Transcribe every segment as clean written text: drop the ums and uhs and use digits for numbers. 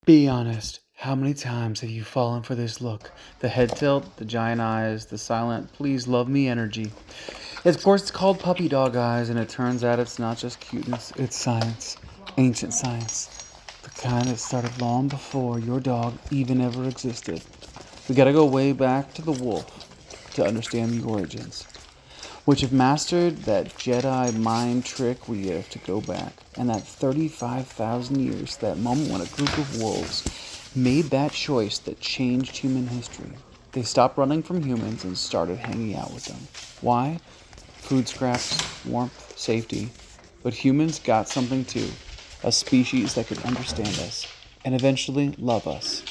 Be honest. How many times have you fallen for this look? The head tilt, the giant eyes, the silent, please love me energy. Of course, it's called puppy dog eyes, and it turns out it's not just cuteness, it's science. Ancient science. The kind that started long before your dog even ever existed. We gotta go way back to the wolf to understand the origins. Which have mastered that Jedi mind trick, we have to go back. And that 35,000 years, that moment when a group of wolves made that choice that changed human history. They stopped running from humans and started hanging out with them. Why? Food scraps, warmth, safety. But humans got something too. A species that could understand us and eventually love us.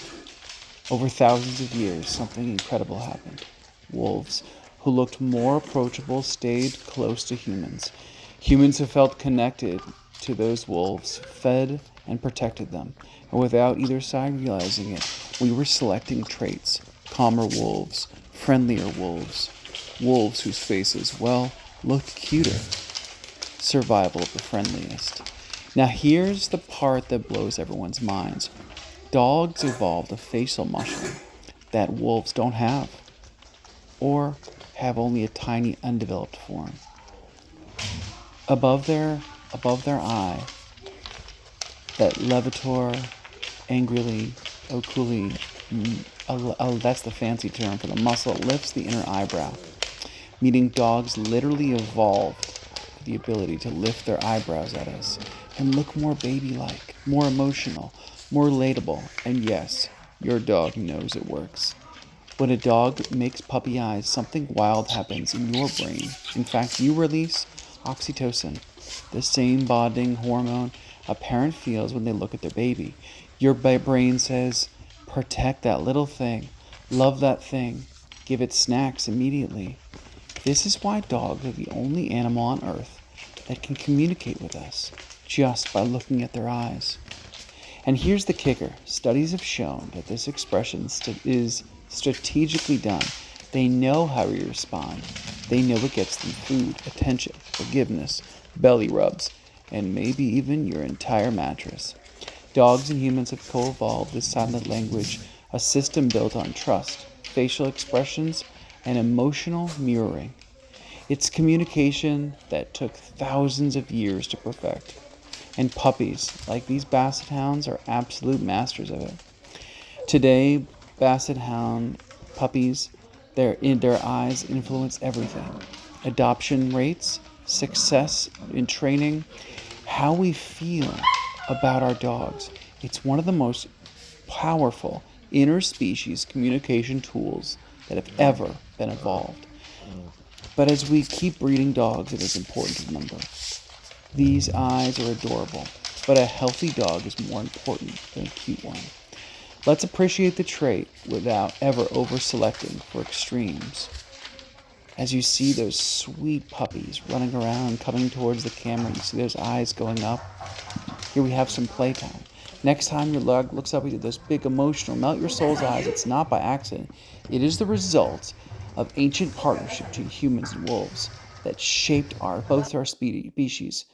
Over thousands of years, something incredible happened. Wolves, who looked more approachable, stayed close to humans. Humans who felt connected to those wolves, fed and protected them. And without either side realizing it, we were selecting traits. Calmer wolves, friendlier wolves, wolves whose faces, well, looked cuter. Survival of the friendliest. Now here's the part that blows everyone's minds. Dogs evolved a facial muscle that wolves don't have, or have only a tiny undeveloped form. Above their eye, that levator, angrily, oculi, that's the fancy term for the muscle, lifts the inner eyebrow, meaning dogs literally evolved the ability to lift their eyebrows at us and look more baby-like, more emotional, more relatable, and yes, your dog knows it works. When a dog makes puppy eyes, something wild happens in your brain. In fact, you release oxytocin, the same bonding hormone a parent feels when they look at their baby. Your brain says, protect that little thing, love that thing, give it snacks immediately. This is why dogs are the only animal on earth that can communicate with us just by looking at their eyes. And here's the kicker. Studies have shown that this expression is strategically done. They know how we respond. They know it gets them food, attention, forgiveness, belly rubs, and maybe even your entire mattress. Dogs and humans have co-evolved this silent language, a system built on trust, facial expressions, and emotional mirroring. It's communication that took thousands of years to perfect. And puppies, like these Basset Hounds, are absolute masters of it. Today, Basset Hound puppies, their eyes influence everything. Adoption rates, success in training, how we feel about our dogs. It's one of the most powerful interspecies communication tools that have ever been evolved. But as we keep breeding dogs, it is important to remember these eyes are adorable, but a healthy dog is more important than a cute one. Let's appreciate the trait without ever over-selecting for extremes. As you see those sweet puppies running around, coming towards the camera, you see those eyes going up. Here we have some playtime. Next time your dog looks up at you, those big emotional, melt your soul's eyes, it's not by accident. It is the result of ancient partnership between humans and wolves that shaped both our species.